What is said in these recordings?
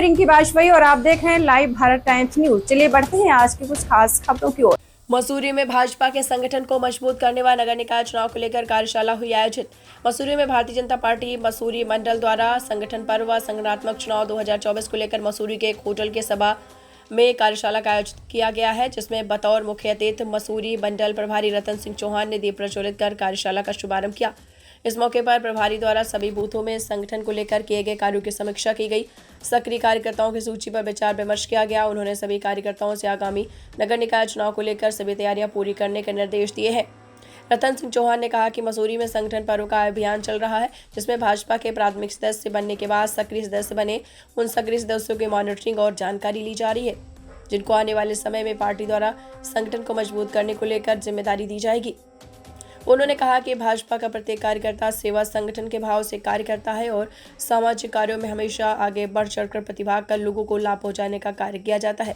मैं रिंकी वाजपेयी और आप देख रहे हैं लाइव भारत टाइम्स न्यूज। चलिए बढ़ते हैं आज की कुछ खास खबरों की ओर। मसूरी में भाजपा के संगठन को मजबूत करने व नगर निकाय चुनाव को लेकर कार्यशाला हुई आयोजित। मसूरी में भारतीय जनता पार्टी मसूरी मंडल द्वारा संगठन पर्व व संगठनात्मक चुनाव 2024 को लेकर मसूरी के एक होटल के सभा में कार्यशाला का आयोजित किया गया है, जिसमें बतौर मुख्य अतिथि मसूरी मंडल प्रभारी रतन सिंह चौहान ने दीप प्रज्वलित कर कार्यशाला का शुभारंभ किया। इस मौके पर प्रभारी द्वारा सभी बूथों में संगठन को लेकर किए गए कार्यों की समीक्षा की गई। सक्रिय कार्यकर्ताओं की सूची पर विचार विमर्श किया गया। उन्होंने सभी कार्यकर्ताओं से आगामी नगर निकाय चुनाव को लेकर सभी तैयारियां पूरी करने के निर्देश दिए हैं। रतन सिंह चौहान ने कहा कि मसूरी में संगठन पर्व का अभियान चल रहा है, जिसमें भाजपा के प्राथमिक सदस्य बनने के बाद सक्रिय सदस्य बने उन सक्रिय सदस्यों की मॉनिटरिंग और जानकारी ली जा रही है, जिनको आने वाले समय में पार्टी द्वारा संगठन को मजबूत करने को लेकर जिम्मेदारी दी जाएगी। उन्होंने कहा कि भाजपा का प्रत्येक कार्यकर्ता सेवा संगठन के भाव से कार्य करता है और सामाजिक कार्यों में हमेशा आगे बढ़ चढ़कर प्रतिभाग कर लोगों को लाभ पहुंचाने का कार्य किया जाता है।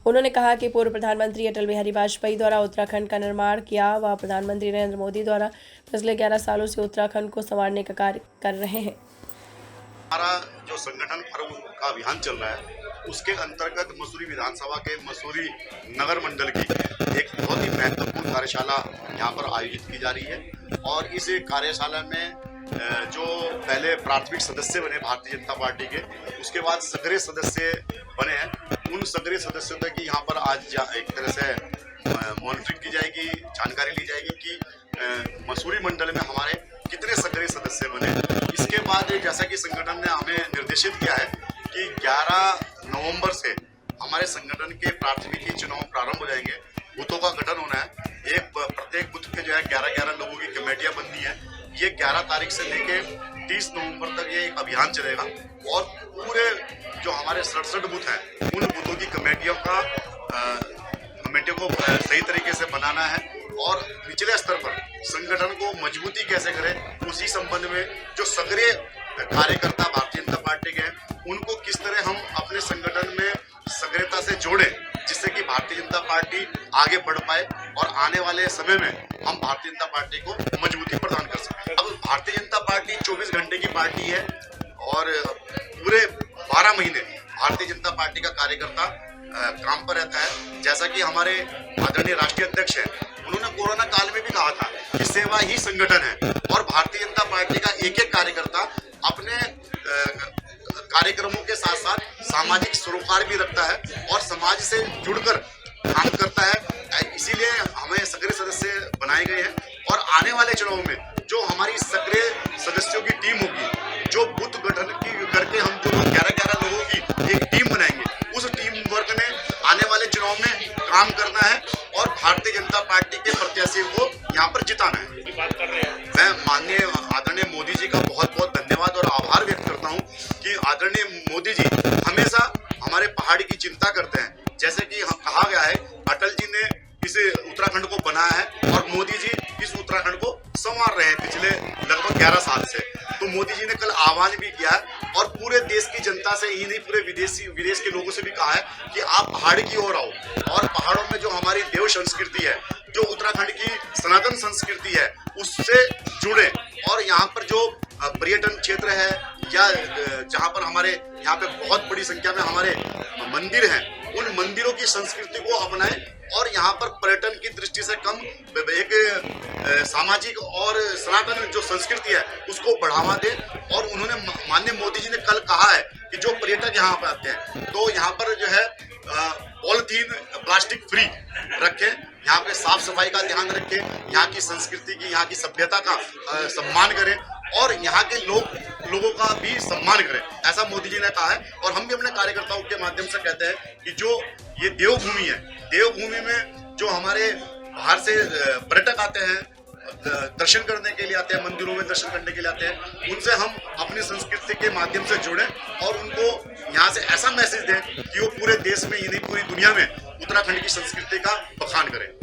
उन्होंने कहा कि पूर्व प्रधानमंत्री अटल बिहारी वाजपेयी द्वारा उत्तराखंड का निर्माण किया व प्रधानमंत्री नरेंद्र मोदी द्वारा पिछले 11 सालों से उत्तराखंड को संवारने का कार्य कर रहे हैं। हमारा जो संगठन पर्व का अभियान चल रहा है, उसके अंतर्गत मसूरी विधानसभा के मसूरी नगर मंडल की एक बहुत ही महत्वपूर्ण कार्यशाला यहाँ पर आयोजित की जा रही है। और इस कार्यशाला में जो पहले प्राथमिक सदस्य बने भारतीय जनता पार्टी के, उसके बाद सक्रिय सदस्य बने हैं, उन सक्रिय सदस्यों तक की यहाँ पर आज एक तरह से मॉनिटरिंग की जाएगी, जानकारी ली जाएगी कि मसूरी मंडल में हमारे कितने सक्रिय सदस्य बने। इसके बाद जैसा कि संगठन ने हमें निर्देशित किया है कि 11 नवंबर से हमारे संगठन के प्राथमिकी चुनाव प्रारंभ हो जाएंगे। बूथों का गठन होना है। एक प्रत्येक बूथ के जो है 11-11 लोगों की कमेटियां बननी है। ये 11 तारीख से लेके 30 नवंबर तक ये एक अभियान चलेगा और पूरे जो हमारे 67 बूथ हैं, उन बूथों की कमेटियों को सही तरीके से बनाना है और निचले स्तर पर संगठन को मजबूती कैसे करें, उसी संबंध में जो सक्रिय कार्यकर्ता भारतीय जनता पार्टी के हैं, उनको किस तरह हम अपने संगठन में सक्रियता से जोड़ें, जिससे कि भारतीय जनता पार्टी आगे बढ़ पाए और आने वाले समय में हम भारतीय जनता पार्टी को मजबूती प्रदान कर सकें। अब भारतीय जनता पार्टी 24 घंटे की पार्टी है और पूरे 12 महीने भारतीय जनता पार्टी का कार्यकर्ता काम पर रहता है। जैसा कि हमारे आदरणीय राष्ट्रीय अध्यक्ष हैं, उन्होंने कोरोना काल में भी कहा था कि सेवा ही संगठन है और भारतीय जनता पार्टी का एक एक कार्यकर्ता अपने कार्यक्रमों के साथ साथ सामाजिक सरोकार भी रखता है और समाज से जुड़कर काम करता है। इसीलिए हमें सक्रिय सदस्य बनाए गए हैं और आने वाले चुनाव में जो हमारी सक्रिय सदस्यों की टीम होगी, जो बूथ गठन की करके हम जो 11-11 लोगों की एक टीम बनाएंगे, उस टीम वर्क ने आने वाले चुनाव में काम करना है और भारतीय जनता पार्टी के प्रत्याशी को यहाँ पर जिताना है। मैं माननीय आदरणीय मोदी जी का बहुत बहुत धन्यवाद और आभार व्यक्त करता हूँ कि आदरणीय मोदी जी हमेशा हमारे पहाड़ी की चिंता करते हैं। जैसे कि कहा गया है, अटल जी ने इस उत्तराखंड को बनाया है और मोदी जी इस उत्तराखंड को संवार रहे हैं पिछले लगभग 11 साल से। तो मोदी जी ने कल आह्वान भी किया है और पूरे देश की जनता से ही नहीं, पूरे विदेश के लोगों से भी कहा है कि आप पहाड़ी की ओर आओ और पहाड़ों में जो हमारी देव संस्कृति है, जो उत्तराखंड की सनातन संस्कृति है, उससे जुड़े और यहाँ पर जो पर्यटन क्षेत्र है या जहाँ पर हमारे यहाँ पे बहुत बड़ी संख्या में हमारे मंदिर हैं, उन मंदिरों की संस्कृति को अपनाएं और यहाँ पर पर्यटन की दृष्टि से कम एक सामाजिक और सनातन जो संस्कृति है उसको बढ़ावा दें। और उन्होंने माननीय मोदी जी ने कल कहा है कि जो पर्यटक यहाँ पर आते हैं तो यहाँ पर जो है पॉलिथीन प्लास्टिक फ्री रखें, यहाँ पे साफ सफाई का ध्यान रखें, यहाँ की संस्कृति की, यहाँ की सभ्यता का सम्मान करें और यहाँ के लोगों का भी सम्मान करें, ऐसा मोदी जी ने कहा है। और हम भी अपने कार्यकर्ताओं के माध्यम से कहते हैं कि जो ये देवभूमि है, देवभूमि में जो हमारे बाहर से पर्यटक आते हैं, दर्शन करने के लिए आते हैं, मंदिरों में दर्शन करने के लिए आते हैं, उनसे हम अपनी संस्कृति के माध्यम से जुड़ें और उनको यहाँ से ऐसा मैसेज दें कि वो पूरे देश में ही नहीं, पूरी दुनिया में उत्तराखंड की संस्कृति का बखान करें।